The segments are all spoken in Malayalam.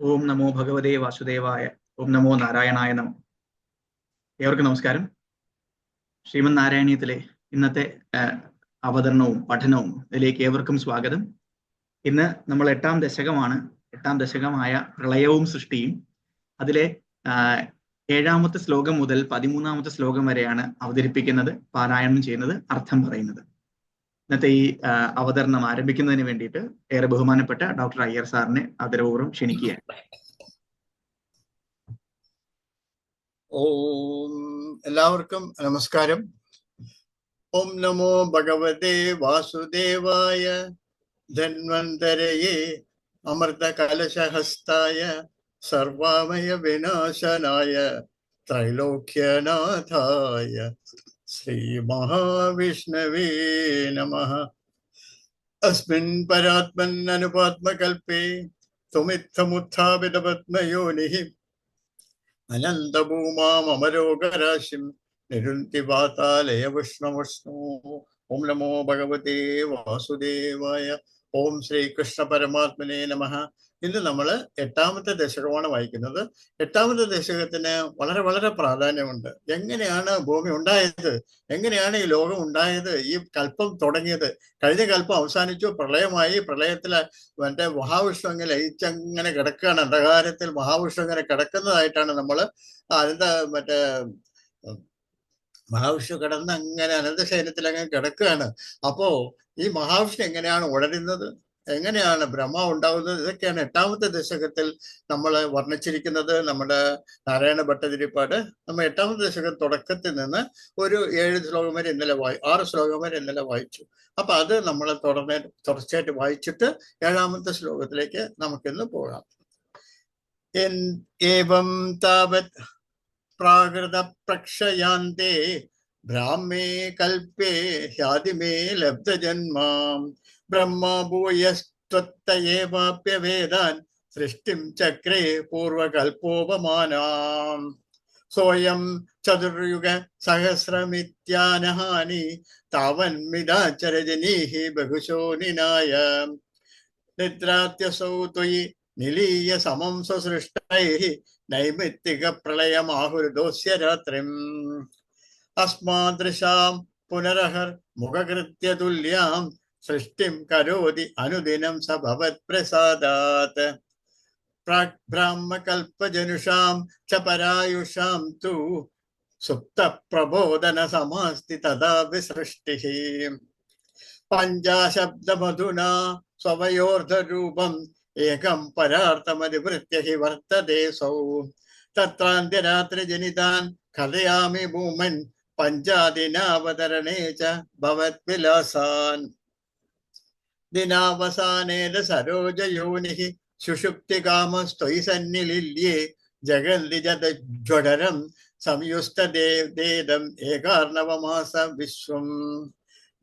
ഓം നമോ ഭഗവതേ വാസുദേവായ. ഓം നമോ നാരായണായ നമോ. ഏവർക്കും നമസ്കാരം. ശ്രീമദ് നാരായണീയത്തിലെ ഇന്നത്തെ അവതരണവും പഠനവും ഇതിലേക്ക് ഏവർക്കും സ്വാഗതം. ഇന്ന് നമ്മൾ എട്ടാം ദശകമായ പ്രളയവും സൃഷ്ടിയും. അതിലെ 7ാമത്തെ ശ്ലോകം മുതൽ 13ാമത്തെ ശ്ലോകം വരെയാണ് അവതരിപ്പിക്കുന്നത്, പാരായണം ചെയ്യുന്നത്, അർത്ഥം പറയുന്നത്. ഇന്നത്തെ ഈ അവതരണം ആരംഭിക്കുന്നതിന് വേണ്ടിയിട്ട് ഏറെ ബഹുമാനപ്പെട്ട ഡോക്ടർ അയ്യർ സാറിനെ ആദരപൂർവ്വം ക്ഷണിക്കുകയാണ്. ഓം എല്ലാവർക്കും നമസ്കാരം. ഓം നമോ ഭഗവതേ വാസുദേവായ ധന്വന്തരയേ അമൃത കലശഹസ്തായ സർവാമയ വിനാശനായ ത്രൈലോക്യനാഥായ ശ്രീ മഹാവിഷ്ണവേ നമഃ. അസ്മിൻ പരാത്മൻ അനുപാത്മകൽപേ ത്വമിത്തമുത്ഥാപിതപത്മയോനിഃ അനന്തഭൂമാമരോഗരാശിം നിരുന്തി വാതാലയ വിഷ്ണു. ഓം നമോ ഭഗവതേ വാസുദേവായ. ഓം ശ്രീകൃഷ്ണ പരമാത്മനേ നമഃ. ഇന്ന് നമ്മൾ 8ാമത്തെ ദശകമാണ് വായിക്കുന്നത്. 8ാമത്തെ ദശകത്തിന് വളരെ വളരെ പ്രാധാന്യമുണ്ട്. എങ്ങനെയാണ് ഭൂമി ഉണ്ടായത്, എങ്ങനെയാണ് ഈ ലോകം ഉണ്ടായത്, ഈ കൽപ്പം തുടങ്ങിയത്. കഴിഞ്ഞ കൽപ്പം അവസാനിച്ചു, പ്രളയമായി. പ്രളയത്തിൽ മറ്റേ മഹാവിഷ്ണു അങ്ങനെ ലയിച്ചങ്ങനെ കിടക്കുകയാണ്. അന്ധകാരത്തിൽ മഹാവിഷ്ണു അങ്ങനെ കിടക്കുന്നതായിട്ടാണ് നമ്മൾ മറ്റേ മഹാവിഷ്ണു കിടന്ന് അങ്ങനെ അനന്തശയനത്തിൽ അങ്ങനെ കിടക്കുകയാണ്. അപ്പോ ഈ മഹാവിഷ്ണു എങ്ങനെയാണ് ഉണരുന്നത്, എങ്ങനെയാണ് ബ്രഹ്മ ഉണ്ടാകുന്നത്, ഇതൊക്കെയാണ് 8ാമത്തെ ദശകത്തിൽ നമ്മൾ വർണ്ണിച്ചിരിക്കുന്നത്. നമ്മുടെ നാരായണ ഭട്ടതിരിപ്പാട് നമ്മൾ 8ാമത്തെ ദശകം തുടക്കത്തിൽ നിന്ന് ഒരു 7 ശ്ലോകം വരെ 6 ശ്ലോകം വരെ ഇന്നലെ വായിച്ചു. അപ്പൊ അത് നമ്മൾ തുടർച്ചയായിട്ട് വായിച്ചിട്ട് 7ാമത്തെ ശ്ലോകത്തിലേക്ക് നമുക്കിന്ന് പോകാം. ഏവം താവത് പ്രാകൃത പ്രക്ഷയാന്തേ ബ്രാഹ്മേ കൽപ്പേ ഹ്യാതിമേ ലബ്ധജന്മാം ബ്രഹ്മ ഭൂയസ്ത്വത്തയേവാപ്യവേദാൻ സൃഷ്ടിം ചക്രേ പൂർവകൽപ്പോപമാനാം സോയം ചതുർയുഗ സഹസ്രമിത്യാനഹാനി താവന്മിതാചരജനീഃ ബഹുശോനിനായ നിദ്രാത്യസൗ ത്വയി നിലീയ സമം സ്വസൃഷ്ടൈഃ നൈമിത്തിക പ്രളയമാഹുരുദോസ്യ രാത്രിം അസ്മാദൃശാം പുനരഹർ മുഖകൃത്യ തുല്യാം സൃഷ്ടിം കരോതി അനുദിനം സ ഭവത് പ്രസാദാത് ബ്രാഹ്മകൽപ്പജനുഷാം ച പരായുഷാം തു സുപ്ത പ്രബോധന സമാസ്തി തഥാ വിസൃഷ്ടിഃ പഞ്ചാശബ്ദമധുനാ സ്വവയോർധരൂപം ഏകം പരാർത്ഥമധിവൃത്യ ഹി വർത്തതേസൗ തത്രാന്ത്യരാത്രിജനിതാൻ കഥയാമി ഭൂമൻ പഞ്ചാദിനാവതരണേ ച ഭവത് വിലാസാൻ ദിനാവസാനേന സരോജയോനിഃ സുഷുപ്തികാമസ്ത്വയി സന്നിലില്യേ ജഗല്ലിജതജ്വടരം സംയുസ്തദേദം ഏകാർണവമാസ വിശ്വം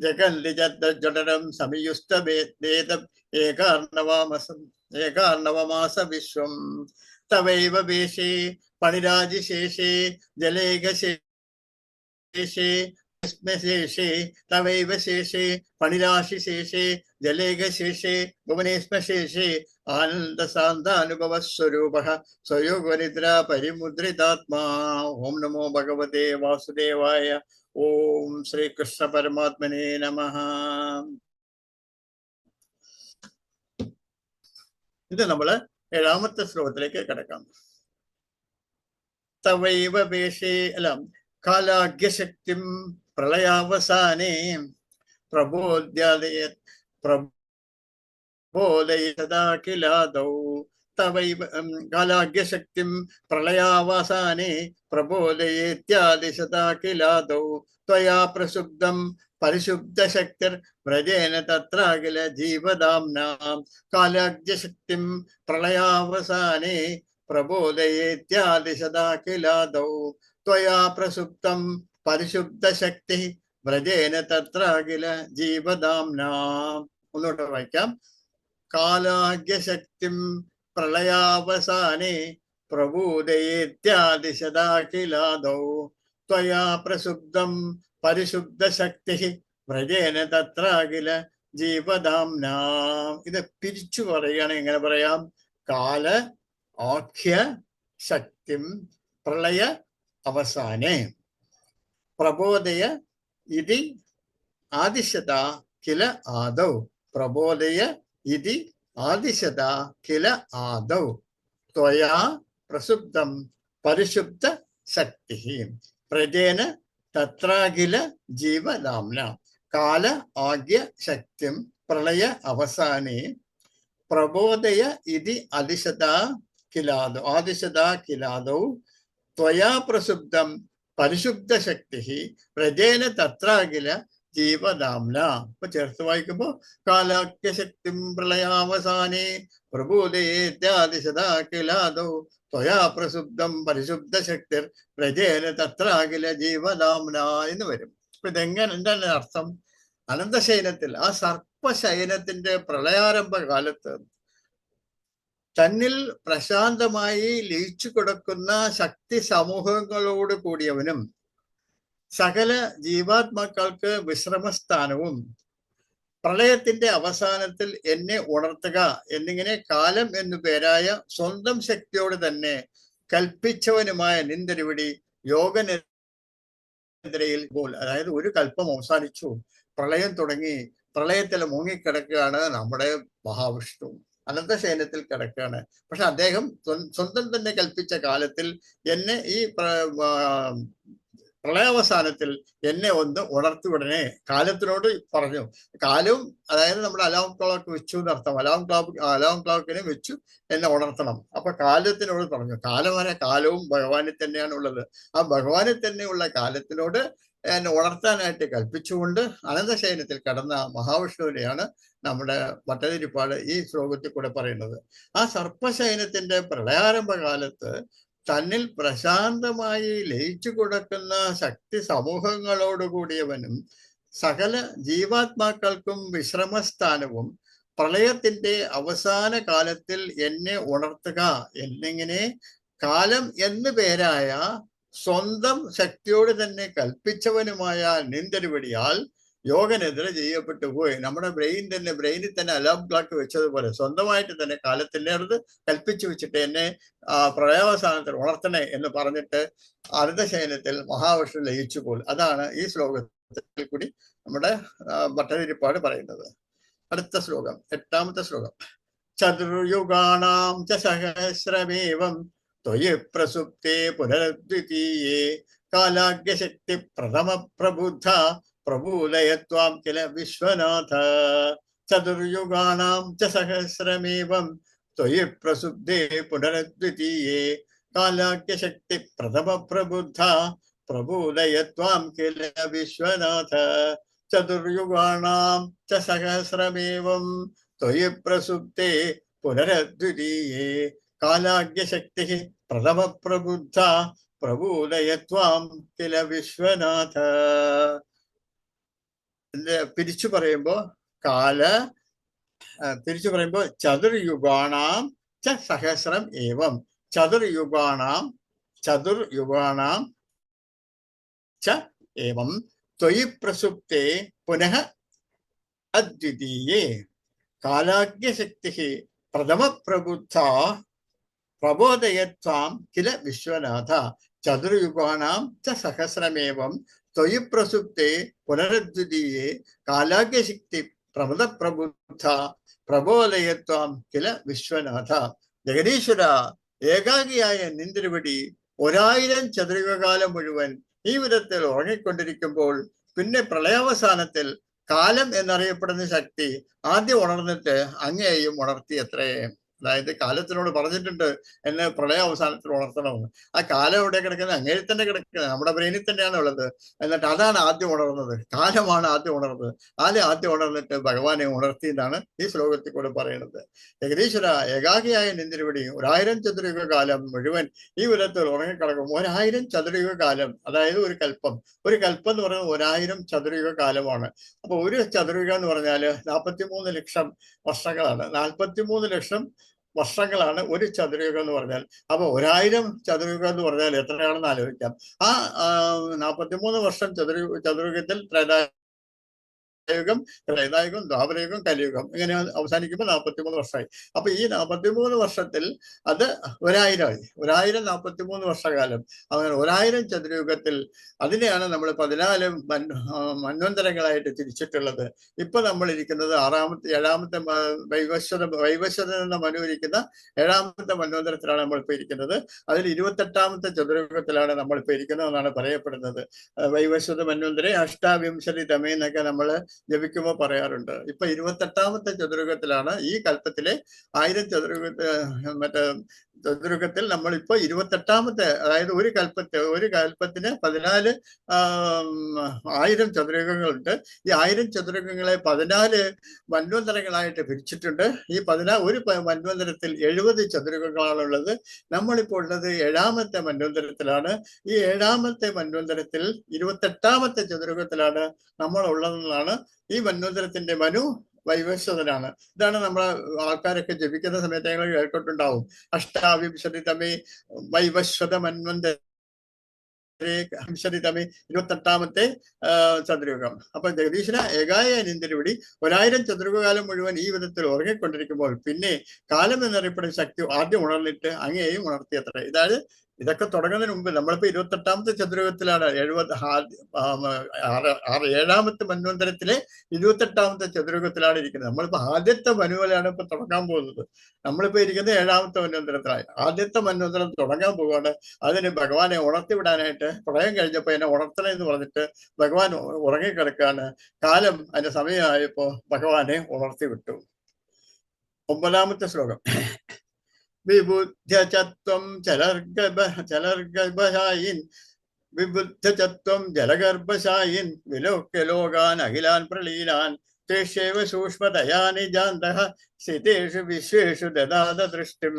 ജഗല്ലിജതജ്വടരം സംയുസ്തദേദം ഏകാർണവമാസ വിശ്വം തവൈവ വേഷേ പണിരാജിശേഷേ ജലേകശേഷേ ശേഷേ തവൈവ ശേഷേ പണിരാശിശേഷേ ജലേകശേഷേ ഭുവനേശ്മശേഷേ ആനന്ദസാന്താനുഭവസ്വരൂപഃ സ്വയോഗനിദ്രാ പരിമുദ്രിതാത്മാ. ഓം നമോ ഭഗവതേ വാസുദേവായ. ഓം ശ്രീകൃഷ്ണ പരമാത്മനേ നമഃ. ഇത് നമ്മള് 7ാമത്തെ ശ്ലോകത്തിലേക്ക് കിടക്കാം. തവൈവ വേഷേ കാലാഗ്യശക്തിം പ്രളയാവസാനേ പ്രബോധയതഖിലാദൗ തവൈവ കാലാഗ്യശക്തിം പ്രളയാവസാനേ പ്രബോധയേത്യാദിശതഖിലാദൗ ത്വയാ പ്രസുബ്ധം പരിശുദ്ധശക്തിർ വ്രജേന തത്രാഖില ജീവദാംനാം കാലാഗ്യശക്തിം പ്രളയാവസാനേ പ്രബോധയേത്യാദിശതഖിലാദൗ ത്വയാ പ്രസുപ്തം പരിശുദ്ധശക്തി വ്രജേന തത്രാഖില ജീവദാംനാം. ഒന്നുകൂടെ വായിക്കാം. കാലാഗ്യശക്തിം പ്രളയാവസാനേ പ്രബോധയേത്യാദിശതഖിലാദൗ ത്വയാ പ്രസുപ്തം പരിശുദ്ധശക്തി വ്രജേന തത്രാഖില ജീവദാംനാം. ഇത് പിരിച്ചു പറയുകയാണെങ്കിൽ എങ്ങനെ പറയാം? കാല ആഖ്യ ശക്തിം പ്രളയ അവസാനെ പ്രബോധയ ഇതി ആദിശത കില ആദൗ. പ്രബോധയ ഇതി ആദിശത കില ആദൗ ത്വയാ പ്രസുപ്തം പരിശുദ്ധ ശക്തി പ്രജേന തത്രാഖില ജീവനാംന കാല ആഗ്യ ശക്തിം പ്രളയ അവസാനെ പ്രബോധയ ഇതി ആദിശത കിലാദൗ ത്വയാ പ്രസുപ്തം പരിശുദ്ധ ശക്തി പ്രജേന തത്രാഖില ജീവനാംന. അപ്പൊ ചേർത്ത് വായിക്കുമ്പോ കാലാഖ്യശക്തിം പ്രളയാവസാനേ പ്രബോധയേത്യാദിശത കിലാദൗ ത്വയാ പ്രസുപ്തം പരിശുദ്ധ ശക്തിർ പ്രജേന തത്രാഖില ജീവനാംന എന്ന് വരും. അപ്പൊ എന്താണ് അർത്ഥം? അനന്തശയനത്തിൽ, ആ സർപ്പശയനത്തിന്റെ പ്രളയാരംഭ കാലത്ത് തന്നിൽ പ്രശാന്തമായി ലയിച്ചു കിടക്കുന്ന ശക്തി സമൂഹങ്ങളോട് കൂടിയവനും സകല ജീവാത്മാക്കൾക്ക് വിശ്രമസ്ഥാനവും പ്രളയത്തിന്റെ അവസാനത്തിൽ എന്നെ ഉണർത്തുക എന്നിങ്ങനെ കാലം എന്നു പേരായ സ്വന്തം ശക്തിയോട് തന്നെ കൽപ്പിച്ചവനുമായ നിന്തിരുവിടി യോഗനിദ്രയിൽ പോൽ, അതായത് ഒരു കൽപ്പം അവസാനിച്ചു, പ്രളയം തുടങ്ങി, പ്രളയത്തിൽ മുങ്ങിക്കിടക്കുകയാണ് നമ്മുടെ മഹാവിഷ്ണു, അനന്തശയനത്തിൽ കിടക്കുകയാണ്. പക്ഷെ അദ്ദേഹം സ്വന്തം തന്നെ കൽപ്പിച്ച കാലത്തിൽ എന്നെ ഈ പ്രളയാവസാനത്തിൽ എന്നെ ഒന്ന് ഉണർത്തിവിടനെ കാലത്തിനോട് പറഞ്ഞു. കാലവും അതായത് നമ്മുടെ അലാം ക്ലോക്ക് വെച്ചു എന്നർത്ഥം. അലാം ക്ലോക്കിനെ വെച്ചു എന്നെ ഉണർത്തണം. അപ്പൊ കാലത്തിനോട് പറഞ്ഞു. കാലവും ഭഗവാനിൽ തന്നെയാണ് ഉള്ളത്. ആ ഭഗവാനിൽ തന്നെയുള്ള കാലത്തിനോട് എന്നെ ഉണർത്താനായിട്ട് കൽപ്പിച്ചുകൊണ്ട് അനന്തശയനത്തിൽ കടന്ന മഹാവിഷ്ണുവിനെയാണ് നമ്മുടെ ഭട്ടതിരിപ്പാട് ഈ ശ്ലോകത്തിൽ കൂടെ പറയുന്നത്. ആ സർപ്പശയനത്തിന്റെ പ്രളയാരംഭ കാലത്ത് തന്നിൽ പ്രശാന്തമായി ലയിച്ചു കൊടുക്കുന്ന ശക്തി സമൂഹങ്ങളോടുകൂടിയവനും സകല ജീവാത്മാക്കൾക്കും വിശ്രമസ്ഥാനവും പ്രളയത്തിന്റെ അവസാന കാലത്തിൽ എന്നെ ഉണർത്തുക എന്നിങ്ങനെ കാലം എന്നു പേരായ സ്വന്തം ശക്തിയോട് തന്നെ കൽപ്പിച്ചവനുമായ നിന്തിരുവടിയാൽ യോഗനെതിരെ ചെയ്യപ്പെട്ടു പോയി. നമ്മുടെ ബ്രെയിനിൽ തന്നെ അലാം ക്ലോക്ക് വെച്ചതുപോലെ സ്വന്തമായിട്ട് തന്നെ കാലത്തിന്റെ അടുത്ത് കൽപ്പിച്ചു വെച്ചിട്ട് എന്നെ പ്രളയാവസാനത്തിൽ ഉണർത്തണേ എന്ന് പറഞ്ഞിട്ട് അനന്തശയനത്തിൽ മഹാവിഷ്ണു ലയിച്ചു പോൽ. അതാണ് ഈ ശ്ലോകത്തിൽ കൂടി നമ്മുടെ ഭട്ടതിരിപ്പാട് പറയുന്നത്. അടുത്ത ശ്ലോകം, 8ാമത്തെ ശ്ലോകം. ചതുർയുഗാണാം ച സഹസ്രമേവം ത്വയി പ്രസുപ്തേ പുനരദ്വിതീയേ കാലാഗ്യശക്തി പ്രഥമ പ്രബുദ്ധ പ്രബൂലയത്വാം കില വിശ്വനാഥ. ചതുർയുഗാണാം ച സഹസ്രമേവം ത്വയി പ്രസുപ്തേ പുനരദ്വിതീയേ കാലാഗ്യശക്തി പ്രഥമ പ്രബുദ്ധ പ്രബൂലയത്വാം കില വിശ്വനാഥ. ചതുർയുഗാണാം ച സഹസ്രമേവം ത്വയി പ്രസുപ്തേ പുനരദ്വിതീയേ കാലാഗ്യശക്തി പ്രഥമ പ്രബുദ്ധ പ്രബൂലയത്വാം കില വിശ്വനാഥ. പിരിച്ചു പറയുമ്പോ ചതുർയുഗാണാം ച സഹസ്രം ഏവം. ചതുർയുഗാണാം ച ഏവം ത്വയി പ്രസുപ്തേ പുനഃ അദ്വിതീയേ കാലാഗ്യശക്തി പ്രഥമ പ്രബുദ്ധ പ്രബോധയത്വാം കില വിശ്വനാഥ. ചതുർയുഗാണാം ച സഹസ്രമേവം ത്വയി പ്രസുപ്തേ പുനരദ്വിതീയേ കാലാഗ്യശക്തി പ്രമദ പ്രബുദ്ധ പ്രബോധയത്വാം കില വിശ്വനാഥ. ജഗദീശ്വര, ഏകാഗിയായ നിന്തിരുവടി 1000 ചതുർയുഗകാലം മുഴുവൻ ഈ വിധത്തിൽ ഉറങ്ങിക്കൊണ്ടിരിക്കുമ്പോൾ പിന്നെ പ്രളയാവസാനത്തിൽ കാലം എന്നറിയപ്പെടുന്ന ശക്തി ആദ്യം ഉണർന്നിട്ട് അങ്ങയെയും ഉണർത്തിയത്രേ. അതായത് കാലത്തിനോട് പറഞ്ഞിട്ടുണ്ട് എന്നെ പ്രളയാവസാനത്തിൽ ഉണർത്തണമെന്ന്. ആ കാലം എവിടെ കിടക്കുന്നത്? അങ്ങേരിൽ തന്നെ കിടക്കുന്നത്, നമ്മുടെ ബ്രെയിനിൽ തന്നെയാണ് ഉള്ളത്. എന്നിട്ട് അതാണ് ആദ്യം ഉണർന്നത്, കാലമാണ് ആദ്യം ഉണർന്നത്. ആദ്യം ഉണർന്നിട്ട് ഭഗവാനെ ഉണർത്തി എന്നാണ് ഈ ശ്ലോകത്തിൽ കൂടെ പറയുന്നത്. ജഗദീശ്വര, ഏകാഗിയായ നിന്തിരുവടി 1000 ചതുർയുഗ കാലം മുഴുവൻ ഈ വിധത്തിൽ ഉറങ്ങിക്കിടക്കും. 1000 ചതുർയുഗ കാലം, അതായത് ഒരു കൽപ്പം എന്ന് പറയുന്നത് 1000 ചതുർയുഗ കാലമാണ്. അപ്പൊ ഒരു ചതുർയുഗം എന്ന് പറഞ്ഞാൽ 43 ലക്ഷം വർഷങ്ങളാണ്. 43 ലക്ഷം വർഷങ്ങളാണ് ഒരു ചതുർയുഗം എന്ന് പറഞ്ഞാൽ. അപ്പൊ 1000 ചതുർയുഗം എന്ന് പറഞ്ഞാൽ എത്രയാണെന്ന് ആലോചിക്കാം. ആ 43 വർഷം ചതുർയുഗത്തിൽ യുഗം, ത്രേതായുഗം, ദ്വാപരയുഗം, കലിയുഗം, ഇങ്ങനെ അവസാനിക്കുമ്പോൾ 43 വർഷമായി. അപ്പൊ ഈ 43 വർഷത്തിൽ അത് 1000 43 വർഷകാലം. അങ്ങനെ 1000 ചതുരയുഗത്തിൽ അതിനെയാണ് നമ്മൾ 14 മന്വന്തരങ്ങളായിട്ട് തിരിച്ചിട്ടുള്ളത്. ഇപ്പൊ നമ്മൾ ഇരിക്കുന്നത് 7ാമത്തെ വൈവസ്വതൻ എന്ന മനു ഇരിക്കുന്ന 7ാമത്തെ മന്വന്തരത്തിലാണ് നമ്മളിപ്പോ ഇരിക്കുന്നത്. അതിൽ 28ാമത്തെ ചതുരയുഗത്തിലാണ് നമ്മളിപ്പോ ഇരിക്കുന്നതെന്നാണ് പറയപ്പെടുന്നത്. വൈവസ്വത മന്വന്തരെ അഷ്ടാവിംശതി തമേ എന്നൊക്കെ നമ്മൾ ജപിക്കുമ്പോൾ പറയാറുണ്ട്. ഇപ്പൊ 28ാമത്തെ ചതുരയുഗത്തിലാണ്. ഈ കൽപ്പത്തിലെ 1000 ചതുരയുഗത്തിൽ നമ്മളിപ്പോ 28ാമത്തെ, അതായത് ഒരു കൽപ്പത്തിന് 14 1000 ചതുരയുഗങ്ങളുണ്ട്. ഈ 1000 ചതുരയുഗങ്ങളെ 14 മന്വന്തരങ്ങളായിട്ട് പിരിച്ചിട്ടുണ്ട്. ഈ ഒരു മന്വന്തരത്തിൽ 70 ചതുരയുഗങ്ങളാണുള്ളത്. നമ്മളിപ്പോൾ ഉള്ളത് 7ാമത്തെ മന്വന്തരത്തിലാണ്. ഈ 7ാമത്തെ മന്വന്തരത്തിൽ 28ാമത്തെ ചതുരയുഗത്തിലാണ് നമ്മൾ ഉള്ളതെന്നാണ്. ഈ മന്വന്തരത്തിന്റെ മനു വൈവസ്വതനാണ്. ഇതാണ് നമ്മളെ ആൾക്കാരൊക്കെ ജപിക്കുന്ന സമയത്ത് ഞങ്ങൾ കേൾക്കൊണ്ടുണ്ടാവും. അഷ്ടാവിംശതി തമേ വൈവസ്വത മന്വന്തര 28ാമത്തെ ചതുരയുഗം. അപ്പൊ ജഗദീശന ഏകായ അനിന്തിരുവിടി 1000 ചതുരയുഗകാലം മുഴുവൻ ഈ വിധത്തിൽ ഉറങ്ങിക്കൊണ്ടിരിക്കുമ്പോൾ പിന്നെ കാലം എന്നറിയപ്പെടുന്ന ശക്തി ആദ്യം ഉണർന്നിട്ട് അങ്ങേയും ഉണർത്തിയത്ര. ഇതൊക്കെ തുടങ്ങുന്നതിന് മുമ്പ് നമ്മളിപ്പോ 28ാമത്തെ ചതുരയുഗത്തിലാണ്. 7ാമത്തെ മന്വന്തരത്തിലെ 28ാമത്തെ ചതുരയുഗത്തിലാണ് ഇരിക്കുന്നത്. നമ്മളിപ്പോ ആദ്യത്തെ മനുവിലാണ് ഇപ്പൊ തുടങ്ങാൻ പോകുന്നത്. നമ്മളിപ്പോ ഇരിക്കുന്നത് 7ാമത്തെ മന്വന്തരത്തിലായി. ആദ്യത്തെ മന്വന്തരം തുടങ്ങാൻ പോവുകയാണ്. അതിന് ഭഗവാനെ ഉണർത്തിവിടാനായിട്ട് പ്രളയം കഴിഞ്ഞപ്പോ എന്നെ ഉണർത്തണം എന്ന് പറഞ്ഞിട്ട് ഭഗവാൻ ഉറങ്ങിക്കിടക്കാണ്. കാലം അതിന്റെ സമയമായപ്പോ ഭഗവാനെ ഉണർത്തിവിട്ടു. 9ാമത്തെ ശ്ലോകം. വിബുദ്ധ്യചത്വം ചലർഗർഭശായിൻ വിബുദ്ധചത്വം ജലഗർഭശായിൻ വിലോക്യ ലോകാൻ അഖിലാൻ പ്രളീനാൻ തേഷേവ സൂക്ഷ്മതയാ നിജാന്തഃ സ്ഥിതേഷു വിശ്വേഷു ദദാത ദൃഷ്ടിം.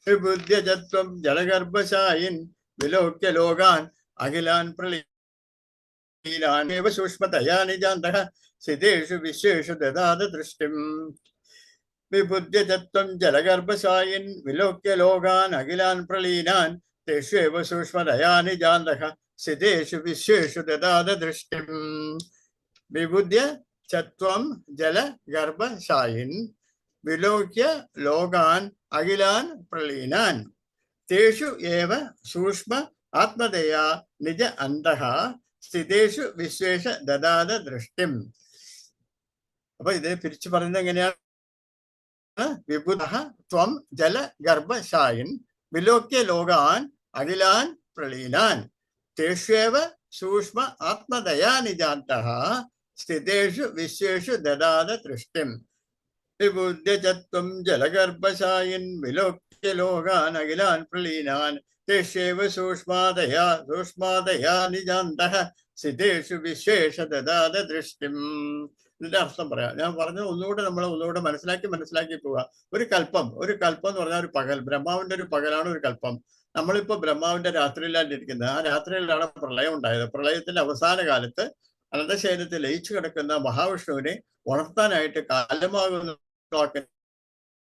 വിബുദ്ധ്യചത്വം ജലഗർഭശായിൻ വിലോക്യ ലോകാൻ അഖിലാൻ പ്രളീനാൻ സൂക്ഷ്മതയാ നിജാന്തഃ സ്ഥിതേഷു വിശ്വേഷു ദദാത ദൃഷ്ടിം. വിബുദ്ധ്യചത്വം ജലഗർഭശായിൻ വിലോക്യ ലോകാൻ അഖിലാൻ പ്രളീനാൻ തേഷ്വേവ സൂക്ഷ്മതയാ നിജാന്തഃ സ്ഥിതേഷു വിശ്വേഷു ദദാത ദൃഷ്ടിം. വിബുദ്ധ്യ ചത്വം ജലഗർഭശായിൻ വിലോക്യ ലോകാൻ അഖിലാൻ പ്രളീനാൻ തേഷു ഏവ സൂക്ഷ്മ ആത്മതയാ നിജ അന്തഃ സ്ഥിതേഷു വിശ്വേഷ ദദാത ദൃഷ്ടിം. അപ്പൊ ഇത് പിരിച്ചു പറയുന്നത് എങ്ങനെയാണ്? വിബുധഃ ത്വം ജലഗർഭശായിൻ വിലോക്യ ലോകാൻ അഖിലാൻ പ്രളീനാൻ തേഷ്വേവ സൂക്ഷ്മ ആത്മതയാ നിജാന്തഃ സ്ഥിതേഷു വിശ്വേഷു ദദാത ദൃഷ്ടിം. വിബുദ്ധ്യചത്വം ജലഗർഭശായിൻ വിലോക്യ ലോകാൻ അഖിലാൻ പ്രളീനാൻ തേഷ്വേവ സൂക്ഷ്മാതയാ നിജാന്തഃ സ്ഥിതേഷു വിശ്വേഷ ദദാത ദൃഷ്ടിം. ഇതിന്റെ അർത്ഥം പറയാം. ഞാൻ പറഞ്ഞത് ഒന്നുകൂടെ മനസ്സിലാക്കി പോവുക. ഒരു കൽപ്പം എന്ന് പറഞ്ഞാൽ ഒരു പകൽ, ബ്രഹ്മാവിന്റെ ഒരു പകലാണ് ഒരു കൽപ്പം. നമ്മളിപ്പോ ബ്രഹ്മാവിന്റെ രാത്രിയിലാണ് ഇരിക്കുന്നത്. ആ രാത്രിയിലാണ് പ്രളയം ഉണ്ടായത്. പ്രളയത്തിന്റെ അവസാന കാലത്ത് അനന്തശയനത്തിൽ ലയിച്ചു കിടക്കുന്ന മഹാവിഷ്ണുവിനെ ഉണർത്താനായിട്ട് കാലമാകുന്ന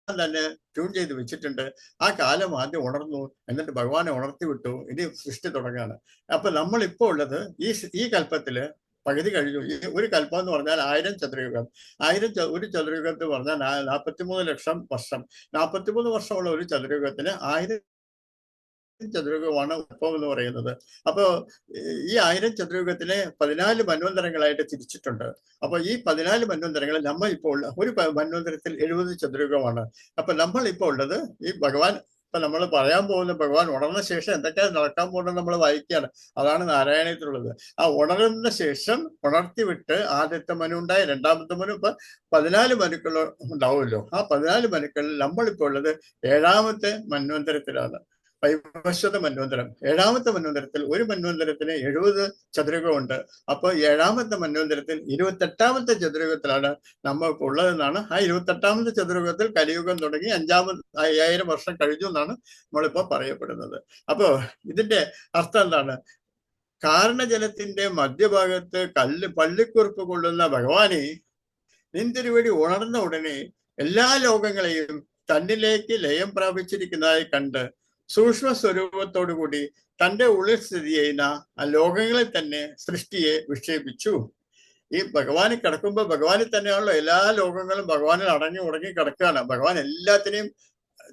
തന്നെ ട്യൂൺ ചെയ്ത് വെച്ചിട്ടുണ്ട്. ആ കാലം ആദ്യം ഉണർന്നു, എന്നിട്ട് ഭഗവാനെ ഉണർത്തി വിട്ടു. ഇനി സൃഷ്ടി തുടങ്ങുകയാണ്. അപ്പൊ നമ്മളിപ്പോ ഉള്ളത് ഈ കൽപ്പത്തില് പകുതി കഴിഞ്ഞു. ഒരു കൽപ്പം എന്ന് പറഞ്ഞാൽ 1000 ചതുരയുഗം. ഒരു ചതുരയുഗത്ത് പറഞ്ഞാൽ 43 ലക്ഷം വർഷം. 43 വർഷമുള്ള ഒരു ചതുരയുഗത്തിന് 1000 ചതുരയുഗമാണ് കൽപ്പം എന്ന് പറയുന്നത്. അപ്പോ ഈ 1000 ചതുരയുഗത്തിനെ 14 മന്വന്തരങ്ങളായിട്ട് തിരിച്ചിട്ടുണ്ട്. അപ്പൊ ഈ 14 മന്വന്തരങ്ങളിൽ നമ്മൾ ഇപ്പോൾ ഒരു മന്വന്തരത്തിൽ 70 ചതുരയുഗമാണ്. അപ്പൊ നമ്മൾ ഇപ്പോൾ ഉള്ളത് ഈ ഭഗവാൻ, ഇപ്പൊ നമ്മൾ പറയാൻ പോകുന്ന ഭഗവാൻ ഉണർന്ന ശേഷം എന്തൊക്കെയാണ് നടക്കാൻ പോകുന്നത് നമ്മൾ വായിക്കുകയാണ്. അതാണ് നാരായണീയത്തിലുള്ളത്. ആ ഉണർന്ന ശേഷം ഉണർത്തി വിട്ട് ആദ്യത്തെ മനു ഉണ്ടായി, രണ്ടാമത്തെ മനു, ഇപ്പൊ 14 മനുക്കൾ ഉണ്ടാവുമല്ലോ. ആ 14 മനുക്കളിൽ നമ്മളിപ്പോൾ ഉള്ളത് 7ാമത്തെ മന്വന്തരത്തിലാണ്. വൈവസ്വത മന്വന്തരം. 7ാമത്തെ മന്വന്തരത്തിൽ ഒരു മന്വന്തരത്തിന് 70 ചതുരയുഗമുണ്ട്. അപ്പൊ 7ാമത്തെ മന്വന്തരത്തിൽ 28ാമത്തെ ചതുരയുഗത്തിലാണ് നമ്മൾ ഉള്ളതെന്നാണ്. ആ 28ാമത്തെ ചതുരയുഗത്തിൽ കലിയുഗം തുടങ്ങി 5000 വർഷം കഴിഞ്ഞു എന്നാണ് നമ്മളിപ്പോ പറയപ്പെടുന്നത്. അപ്പോ ഇതിന്റെ അർത്ഥം എന്താണ്? കാരണജലത്തിന്റെ മധ്യഭാഗത്ത് പള്ളിക്കുറിപ്പ് കൊള്ളുന്ന ഭഗവാനെ നിന്തിരുവടി ഉണർന്ന ഉടനെ എല്ലാ ലോകങ്ങളെയും തന്നിലേക്ക് ലയം പ്രാപിച്ചിരിക്കുന്നതായി കണ്ട് സൂക്ഷ്മ സ്വരൂപത്തോടുകൂടി തന്റെ ഉള്ളിൽ സ്ഥിതി ചെയ്യുന്ന ആ ലോകങ്ങളിൽ തന്നെ സൃഷ്ടിയെ വിക്ഷേപിച്ചു. ഈ ഭഗവാനിൽ കിടക്കുമ്പോൾ ഭഗവാനിൽ തന്നെയാണല്ലോ എല്ലാ ലോകങ്ങളും ഭഗവാനിൽ അടങ്ങി ഉടങ്ങി കിടക്കുകയാണ്. ഭഗവാൻ എല്ലാത്തിനെയും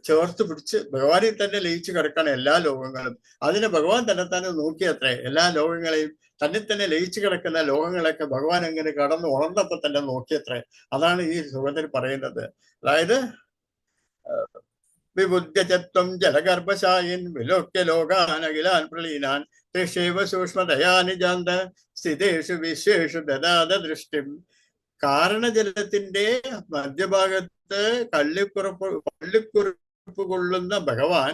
ചേർത്ത് പിടിച്ച് ഭഗവാനിൽ തന്നെ ലയിച്ച് കിടക്കാണ് എല്ലാ ലോകങ്ങളും. അതിന് ഭഗവാൻ തന്നെ നോക്കിയത്രേ എല്ലാ ലോകങ്ങളെയും. തന്നെ തന്നെ ലയിച്ചു കിടക്കുന്ന ലോകങ്ങളൊക്കെ ഭഗവാൻ എങ്ങനെ കടന്ന് ഉണർന്നപ്പോ തന്നെ നോക്കിയത്രേ. അതാണ് ഈ സുഖത്തിൽ പറയുന്നത്. അതായത് വിബുദ്ധ്യചത്വം ജലഗർഭശായിൻ വിലോക്യ ലോകാനഖിലാൻ പ്രളീനാൻ തൃഷേവ സൂക്ഷ്മതയാ നിജാന്ത സ്ഥിതേഷു വിശ്വേഷു ദദാത ദൃഷ്ടിം. കാരണജലത്തിന്റെ മധ്യഭാഗത്ത് കള്ളിക്കുറിപ്പ് കൊള്ളുന്ന ഭഗവാൻ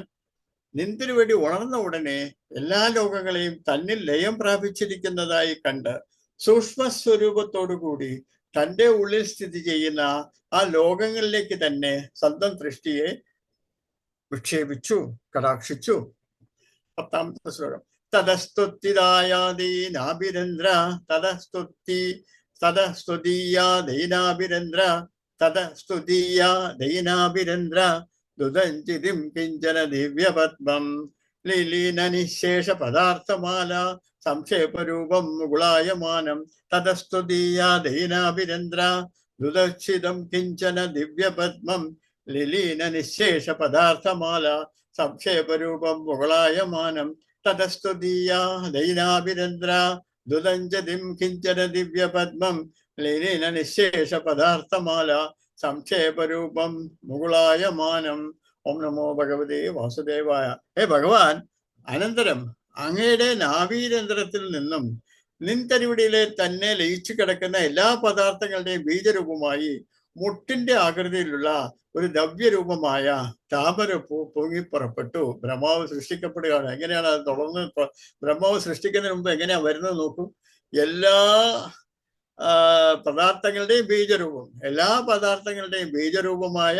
നിന്തിരുവടി ഉണർന്ന ഉടനെ എല്ലാ ലോകങ്ങളെയും തന്നിൽ ലയം പ്രാപിച്ചിരിക്കുന്നതായി കണ്ട് സൂക്ഷ്മസ്വരൂപത്തോടുകൂടി തന്റെ ഉള്ളിൽ സ്ഥിതി ചെയ്യുന്ന ആ ലോകങ്ങളിലേക്ക് തന്നെ സ്വന്തം ദൃഷ്ടിയെ വിക്ഷേപിച്ചു, കടാക്ഷിച്ചു. 10ാമത്തെ ശ്ലോകം. തതസ്തുതിദായാദീനാഭിരന്ദ്ര തതസ്തുതീയാദൈനാഭിരന്ദ്ര തതസ്തുതീയാദൈനാഭിരന്ദ്ര ദുദഞ്ചിതിം കിഞ്ചന ദിവ്യപദ്മം ലീലീന നിശേഷ പദാർത്ഥമാല സംക്ഷേപരൂപം മുകുളായമാനം തതസ്തുതീയാദൈനാഭിരന്ദ്ര ദുദച്ഛിതം കിഞ്ചന ദിവ്യപദ്മം ലീലീന നിശേഷ പദാർത്ഥമാല സംക്ഷേപരൂപം മുകുളായമാനം തതസ്തുതീയാദൈനാഭിരന്ദ്ര ദുദഞ്ചതിം കിഞ്ചന ദിവ്യപദ്മം ലീലീന നിശേഷ പദാർത്ഥമാല സംക്ഷേപരൂപം മുകുളായമാനം. ഓം നമോ ഭഗവതേ വാസുദേവായ. ഭഗവാൻ അനന്തരം അങ്ങയുടെ നാഭീരന്ധ്രത്തിൽ നിന്നും നിൻതരിവിടിയിലെ തന്നെ ലയിച്ചു കിടക്കുന്ന എല്ലാ പദാർത്ഥങ്ങളുടെയും ബീജരൂപമായി മുട്ടിന്റെ ആകൃതിയിലുള്ള ഒരു ദ്രവ്യരൂപമായ താമരപ്പൂ പൊങ്ങിപ്പുറപ്പെട്ടു. ബ്രഹ്മാവ് സൃഷ്ടിക്കപ്പെടുകയാണ്. എങ്ങനെയാണ് അത് തുടർന്ന് ബ്രഹ്മാവ് സൃഷ്ടിക്കുന്നതിന് മുമ്പ് എങ്ങനെയാ വരുന്നത് നോക്കൂ. എല്ലാ പദാർത്ഥങ്ങളുടെയും ബീജരൂപം, എല്ലാ പദാർത്ഥങ്ങളുടെയും ബീജരൂപമായ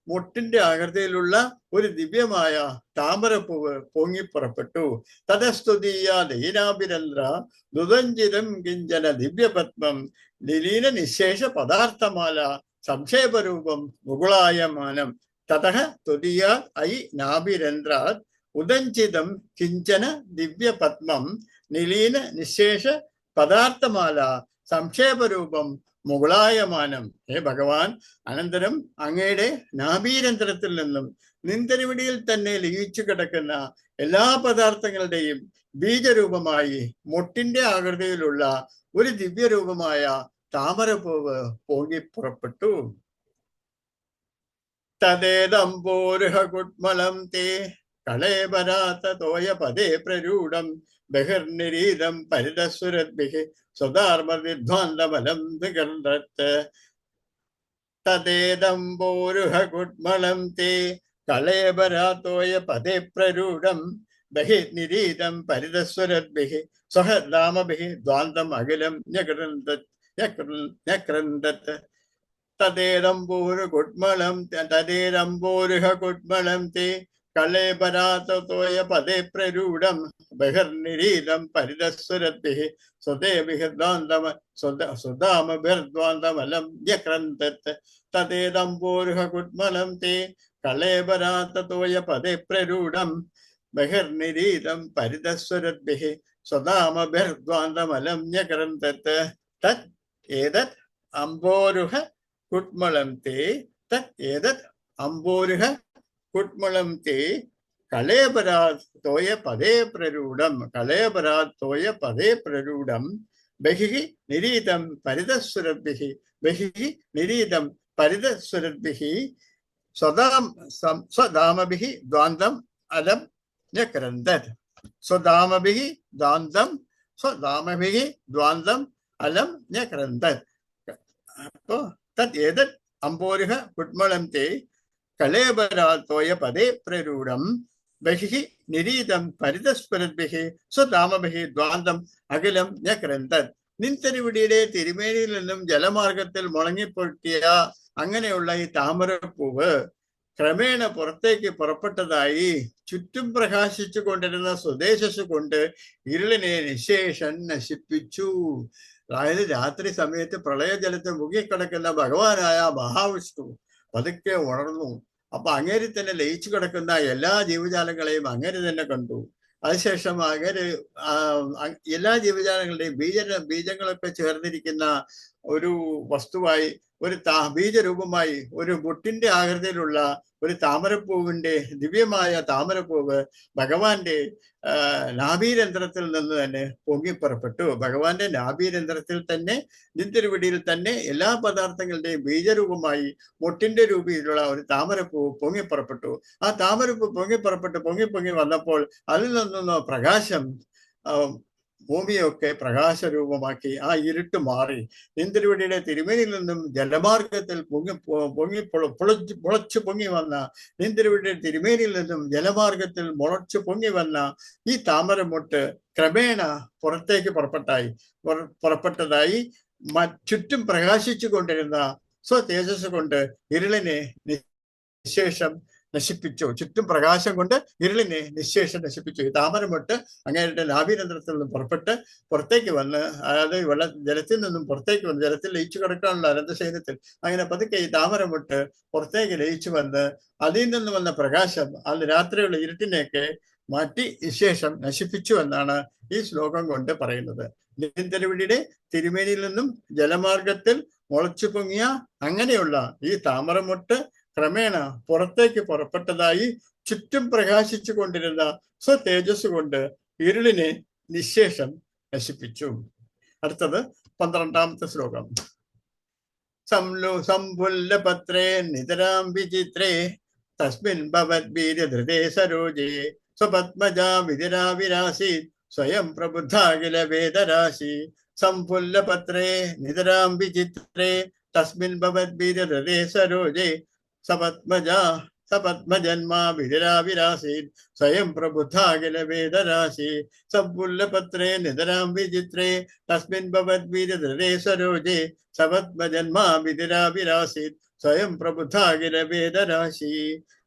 മുട്ടിന്റെ ആകൃതിയിലുള്ള ഒരു ദിവ്യമായ താമരപ്പൂവ് പൊങ്ങിപ്പുറപ്പെട്ടു. തതസ്തുതീയ ദൈനാഭിരന്ദ്ര ദുദഞ്ചിതം കിഞ്ചന ദിവ്യപത്മം ലീലീന നിശേഷ പദാർത്ഥമാല സംക്ഷേപരൂപം മുകുളായമാനം തതഃ തുതിയ ഐ നാഭിരന്ദ്രാത് ഉദഞ്ചിതം കിഞ്ചന ദിവ്യപത്മം നിലീന നിശേഷ പദാർത്ഥമാല സംക്ഷേപരൂപം മുകുളായമാനം. ഭഗവാൻ അനന്തരം അങ്ങയുടെ നാഭീരന്ധ്രത്തിൽ നിന്നും നിന്തരിവിടിയിൽ തന്നെ ലയിച്ചു കിടക്കുന്ന എല്ലാ പദാർത്ഥങ്ങളുടെയും ബീജരൂപമായി മുട്ടിന്റെ ആകൃതിയിലുള്ള ഒരു ദിവ്യരൂപമായ താമരപ്പൂവ് പൊങ്ങിപ്പുറപ്പെട്ടു. തദേദംബോരുഹ കുട്മളം തേ കളേബരാത തോയ പദേ പ്രരൂഢം ബഹിർനിരീതം പരിതസുരദ്ഭിഃ സ്വധാർമവിധ്വാന്തമലം വിഗന്ധത്ത്. തദേദംബോരുഹ കുട്മളം തേ കളേബരാതോയ പദേ പ്രരൂഢം ബഹിർനിരീതം പരിതസുരദ്ഭിഃ സ്വഹർദാമഭിഃ ദ്വാന്തം അഖിലം ന്യക്രന്ദത്ത്. തദേദംബോരുഹ കുട്മളം തേ കളേബരാതോയ പദേ പ്രരൂഢം ബഹിർനിരീതം പരിതസുരദ്ഭിഃ സ്വധാമഭിർദ്വാന്തമലം ന്യക്രന്ദത്ത്. തദേദംബോരുഹ കുട്മളം തേ കളേബരാതോയ പദേ പ്രരൂഢം ബഹിർനിരീതം പരിതസുരദ്ഭിഃ സ്വധാമഭിർദ്വാന്തമലം ന്യക്രന്ദത്ത്. തത് ഏതത് അംബോരുഹ കുട്മളം തേ തത് അംബോരുഹ കുട്മളം തേ കളേബരാതോയ പദേ പ്രരൂഢം ബഹിഃ നിരീതം പരിതസുരദ്ഭിഃ സ്വധാമഭിഃ ദ്വാന്തം അലം ന്യക്രന്ദത്. സ്വധാമഭിഃ അലം ന്യക്രന്ദത്. അപ്പോ തത് ഏതത് അംബോരുഹ കുട്മളം തേ കളേബരാതോയ പദേ പ്രരൂഢം ബഹിഃ നിരീതം പരിതസ്ഫുരദ്ഭിഃ സ്വധാമഭിഃ ദ്വാന്തം അഖിലം ന്യക്രന്ദത്. നിൻതരിവിടിയിലെ തിരുമേനിയിൽ നിന്നും ജലമാർഗത്തിൽ മുളങ്ങിപ്പൊട്ടിയ അങ്ങനെയുള്ള ഈ താമരപ്പൂവ് ക്രമേണ പുറത്തേക്ക് പുറപ്പെട്ടതായി ചുറ്റും പ്രകാശിച്ചു കൊണ്ടിരുന്ന സ്വദേശസ് കൊണ്ട് ഇരുളിനെ നിശേഷൻ നശിപ്പിച്ചു. അതായത് രാത്രി സമയത്ത് പ്രളയജലത്തെ മുങ്ങിക്കിടക്കുന്ന ഭഗവാനായ മഹാവിഷ്ണു പതുക്കെ ഉണർന്നു. അപ്പൊ അങ്ങേരി തന്നെ ലയിച്ചു കിടക്കുന്ന എല്ലാ ജീവജാലങ്ങളെയും അങ്ങേര് തന്നെ കണ്ടു. അതിനുശേഷം അങ്ങനെ എല്ലാ ജീവജാലങ്ങളുടെയും ബീജങ്ങളൊക്കെ ചേർന്നിരിക്കുന്ന ഒരു വസ്തുവായി, ഒരു ബീജരൂപമായി ഒരു മുട്ടിന്റെ ആകൃതിയിലുള്ള ഒരു താമരപ്പൂവിന്റെ ദിവ്യമായ താമരപ്പൂവ് ഭഗവാന്റെ നാഭീരന്ധ്രത്തിൽ നിന്ന് തന്നെ പൊങ്ങിപ്പുറപ്പെട്ടു. ഭഗവാന്റെ നാഭീരന്ധ്രത്തിൽ തന്നെ, നിന്തിരുവടിയിൽ തന്നെ എല്ലാ പദാർത്ഥങ്ങളുടെയും ബീജരൂപമായി മുട്ടിന്റെ രൂപത്തിലുള്ള ഒരു താമരപ്പൂ പൊങ്ങിപ്പുറപ്പെട്ടു. ആ താമരപ്പൂ പൊങ്ങി വന്നപ്പോൾ അതിൽ നിന്നൊന്ന് പ്രകാശം ഭൂമിയൊക്കെ പ്രകാശരൂപമാക്കി. ആ ഇരുട്ട് മാറി. നിന്തിരുവടിയുടെ തിരുമേനിയിൽ നിന്നും ജലമാർഗത്തിൽ മുളച്ചു പൊങ്ങി വന്ന നിന്തിരുവടിയുടെ തിരുമേനിയിൽ നിന്നും ജലമാർഗത്തിൽ മുളച്ചു പൊങ്ങി വന്ന ഈ താമരമൊട്ട് ക്രമേണ പുറത്തേക്ക് പുറപ്പെട്ടതായി ചുറ്റും പ്രകാശിച്ചു കൊണ്ടിരുന്ന സ്വതേജസ് കൊണ്ട് ഇരുളിനെ നിശേഷം നശിപ്പിച്ചു. ചുറ്റും പ്രകാശം കൊണ്ട് ഇരുളിനെ നിശേഷം നശിപ്പിച്ചു. ഈ താമരമൊട്ട് അങ്ങേരുടെ നാഭീരന്ധ്രത്തിൽ നിന്നും പുറത്തേക്ക് വന്ന്, അതായത് ജലത്തിൽ നിന്നും പുറത്തേക്ക് വന്ന്, ജലത്തിൽ ലയിച്ചു കിടക്കാനുള്ള അനന്തശൈലത്തിൽ അങ്ങനെ പതുക്കെ ഈ താമരമൊട്ട് പുറത്തേക്ക് ലയിച്ചു വന്ന് അതിൽ നിന്ന് വന്ന പ്രകാശം അത് രാത്രിയുള്ള ഇരുട്ടിനെയൊക്കെ മാറ്റി നിശേഷം നശിപ്പിച്ചു എന്നാണ് ഈ ശ്ലോകം കൊണ്ട് പറയുന്നത്. നിന്തിരുവടിയുടെ തിരുമേനിയിൽ നിന്നും ജലമാർഗത്തിൽ മുളച്ചു പൊങ്ങിയ അങ്ങനെയുള്ള ഈ താമരമൊട്ട് ക്രമേണ പുറത്തേക്ക് പുറപ്പെട്ടതായി ചുറ്റും പ്രകാശിച്ചു കൊണ്ടിരുന്ന സ്വതേജസ് കൊണ്ട് ഇരുളിനെ നിശേഷം നശിപ്പിച്ചു. അടുത്തത് 12ാമത്തെ ശ്ലോകം. സംഭുല്ലപത്രേ നിതരാം വിചിത്രേ തസ്മിൻ ഭവദ്വീര്യധൃതേ സരോജേ സ്വപത്മജാ വിതിരാവിരാസി സ്വയം പ്രബുദ്ധാഖില വേദരാശി. സംഭുല്ലപത്രേ നിതരാം വിചിത്രേ തസ്മിൻ ഭവദ്വീര്യധൃതേ സരോജേ സപത്മജന്മാ വിതിരാവിരാസീൻ സ്വയം പ്രബുദ്ധാഖില വേദരാശി. സംഭുല്ലപത്രേ നിതരാം വിചിത്രേ തസ്മിൻ ഭവദ്വീര്യധൃതേ സരോജേ സപത്മജന്മാ വിതിരാവിരാസീൻ സ്വയം പ്രബുദ്ധാഖില വേദരാശി.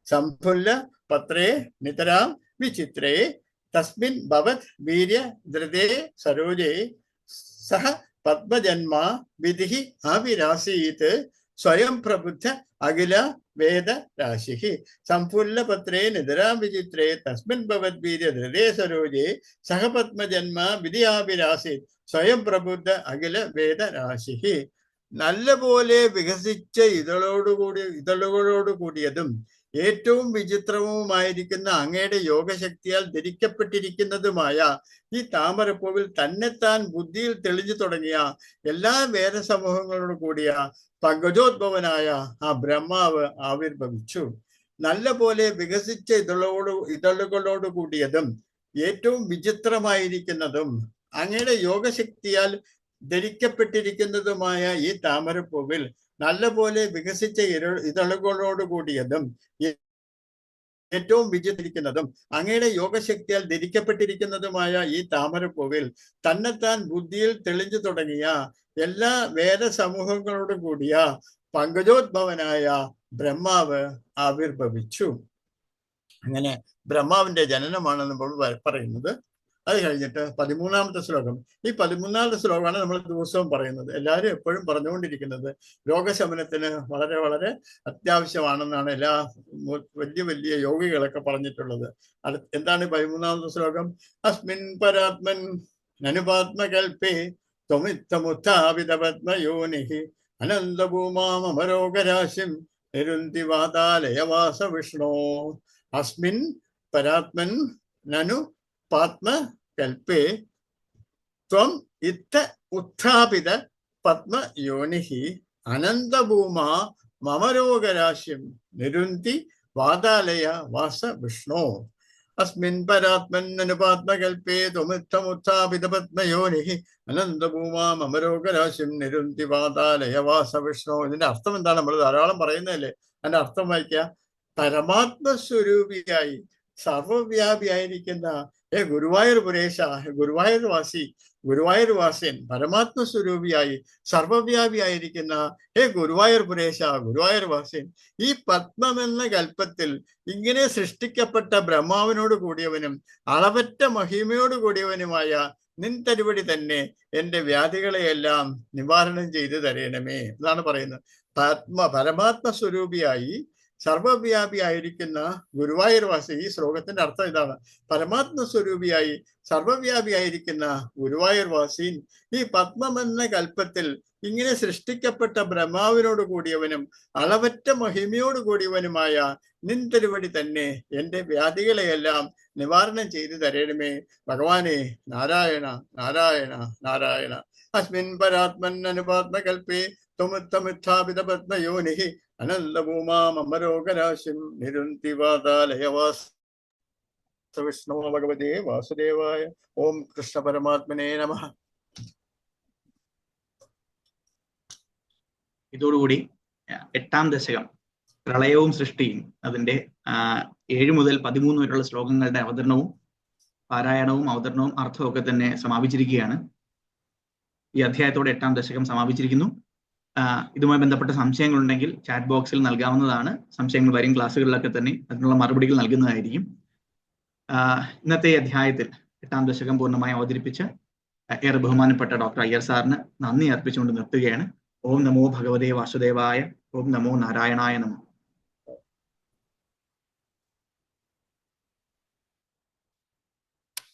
സംഭുല്ല പത്രേ നിതരാം വിചിത്രേ തസ്മിൻ ഭവത് വീര്യ ധൃതേ സരോജേ സഹ പത്മജന്മാ വിധി ആവിരാസീത് സ്വയം പ്രബുദ്ധ അഖില വേദരാശി. സംഫുല്ലപത്രേ നിതരാം വിചിത്രേ തസ്മിൻ ഭവദ്വീര്യ ധൃതേ സരോജേ സഹ പത്മജന്മാ വിധി ആവിരാസീത് സ്വയം പ്രബുദ്ധ അഖില വേദരാശി. നല്ലപോലെ വികസിച്ച ഇതളുകളോട് കൂടിയതും ഏറ്റവും വിചിത്രവുമായിരിക്കുന്ന അങ്ങയുടെ യോഗശക്തിയാൽ ധരിക്കപ്പെട്ടിരിക്കുന്നതുമായ ഈ താമരപ്പൂവിൽ തന്നെത്താൻ ബുദ്ധിയിൽ തെളിഞ്ഞു തുടങ്ങിയ എല്ലാ വേദസമൂഹങ്ങളോട് കൂടിയ പങ്കജോദ്ഭവനായ ആ ബ്രഹ്മാവ് ആവിർഭവിച്ചു. നല്ല പോലെ വികസിച്ച ഇതളുകളോട് കൂടിയതും ഏറ്റവും വിചിത്രമായിരിക്കുന്നതും അങ്ങയുടെ യോഗശക്തിയാൽ ധരിക്കപ്പെട്ടിരിക്കുന്നതുമായ ഈ താമരപ്പൂവിൽ നല്ല പോലെ വികസിച്ച ഇതളുകളോട് കൂടിയതും ഏറ്റവും വിചിത്രമായിരിക്കുന്നതും അങ്ങയുടെ യോഗശക്തിയാൽ ധരിക്കപ്പെട്ടിരിക്കുന്നതുമായ ഈ താമരപ്പൂവിൽ തന്നെത്താൻ ബുദ്ധിയിൽ തെളിഞ്ഞു തുടങ്ങിയ എല്ലാ വേദസമൂഹങ്ങളോട് കൂടിയ പങ്കജോദ്ഭവനായ ബ്രഹ്മാവ് ആവിർഭവിച്ചു. അങ്ങനെ ബ്രഹ്മാവിന്റെ ജനനമാണ് നമ്മൾ പറയുന്നത്. അത് കഴിഞ്ഞിട്ട് 13ാമത്തെ ശ്ലോകം. ഈ 13ാമത്തെ ശ്ലോകമാണ് നമ്മൾ ദിവസവും പറയുന്നത്. എല്ലാവരും എപ്പോഴും പറഞ്ഞുകൊണ്ടിരിക്കുന്നത് രോഗശമനത്തിന് വളരെ വളരെ അത്യാവശ്യമാണെന്നാണ് എല്ലാ വലിയ യോഗികളൊക്കെ പറഞ്ഞിട്ടുള്ളത്. എന്താണ് 13ാമത്തെ ശ്ലോകം? അസ്മിൻ പരാത്മൻ അനുപാത്മകൽപേ ത്വമിത്തമുത്ഥാപിതപത്മയോനിഹി അനന്തഭൂമാമരോഗരാശിം നിരുന്തി വാതാലയവാസ വിഷ്ണോ. അസ്മിൻ പരാത്മൻ നനു പാത്മകൽപേ ത്വം ഇത്ത ഉത്ഥാപിത പത്മയോനിഹി അനന്തഭൂമാ മമരോഗരാശിം നിരുന്തി വാതാലയ വാസ വിഷ്ണോ. അസ്മിൻ പരാത്മൻ അനുപാത്മകൽപേ ത്വമിത്തമുത്ഥാപിത പത്മയോനിഹി അനന്തഭൂമാ മമരോഗരാശിം നിരുന്തി വാതാലയ വാസ വിഷ്ണോ. ഇതിന്റെ അർത്ഥം എന്താണ്? നമ്മൾ ധാരാളം പറയുന്നതല്ലേ. അതിന്റെ അർത്ഥം വായിക്കുക. പരമാത്മസ്വരൂപിയായി സർവവ്യാപിയായിരിക്കുന്ന ഗുരുവായൂർ പുരേശ, ഗുരുവായൂർ വാസ്യൻ, പരമാത്മസ്വരൂപിയായി സർവവ്യാപിയായിരിക്കുന്ന ഗുരുവായൂർ പുരേശ, ഗുരുവായൂർ വാസ്യൻ, ഈ പത്മമെന്ന കൽപ്പത്തിൽ ഇങ്ങനെ സൃഷ്ടിക്കപ്പെട്ട ബ്രഹ്മാവിനോട് കൂടിയവനും അളവറ്റ മഹിമയോട് കൂടിയവനുമായ നിൻ തരുവടി തന്നെ എന്റെ വ്യാധികളെയെല്ലാം നിവാരണം ചെയ്തു തരയണമേ എന്നാണ് പറയുന്നത്. പരമാത്മസ്വരൂപിയായി സർവവ്യാപിയായിരിക്കുന്ന ഗുരുവായൂർ വാസി. ഈ ശ്ലോകത്തിന്റെ അർത്ഥം ഇതാണ്. പരമാത്മ സ്വരൂപിയായി സർവവ്യാപിയായിരിക്കുന്ന ഗുരുവായൂർ വാസി ഈ പത്മമെന്ന കൽപ്പത്തിൽ ഇങ്ങനെ സൃഷ്ടിക്കപ്പെട്ട ബ്രഹ്മാവിനോട് കൂടിയവനും അളവറ്റ മഹിമയോട് കൂടിയവനുമായ നിൻ തിരുവടി തന്നെ എന്റെ വ്യാധികളെയെല്ലാം നിവാരണം ചെയ്തു തരണമേ ഭഗവാനെ. നാരായണ നാരായണ നാരായണ. അസ്മിൻ പരാത്മൻ അനുപാത്മകൽപ്പേ ത്വമുത്തമുത്ഥാപിത പത്മയോനിഹി അനന്തഭൂമാമരോഗരാശിം നിരുന്തി വാതാലയവാസ വിഷ്ണു ഭഗവതേ വാസുദേവായ. ഓം കൃഷ്ണ പരമാത്മനേ നമഃ. ഇതോടുകൂടി 8ാം ദശകം പ്രളയവും സൃഷ്ടിയും അതിന്റെ 7 മുതൽ 13 വരെയുള്ള ശ്ലോകങ്ങളുടെ അവതരണവും പാരായണവും അവതരണവും അർത്ഥവും ഒക്കെ തന്നെ സമാപിച്ചിരിക്കുകയാണ്. ഈ അധ്യായത്തോടെ 8ാം ദശകം സമാപിച്ചിരിക്കുന്നു. ഇതുമായി ബന്ധപ്പെട്ട സംശയങ്ങളുണ്ടെങ്കിൽ ചാറ്റ് ബോക്സിൽ നൽകാവുന്നതാണ്. സംശയങ്ങൾ വരും ക്ലാസ്സുകളിലൊക്കെ തന്നെ അതിനുള്ള മറുപടികൾ നൽകുന്നതായിരിക്കും. ഇന്നത്തെ അധ്യായത്തിൽ 8ാം ദശകം പൂർണ്ണമായി അവതരിപ്പിച്ച് ഏറെ ബഹുമാനപ്പെട്ട ഡോക്ടർ അയ്യർ സാറിന് നന്ദി അർപ്പിച്ചുകൊണ്ട് നിർത്തുകയാണ്. ഓം നമോ ഭഗവതേ വാസുദേവായ. ഓം നമോ നാരായണായ നമഃ.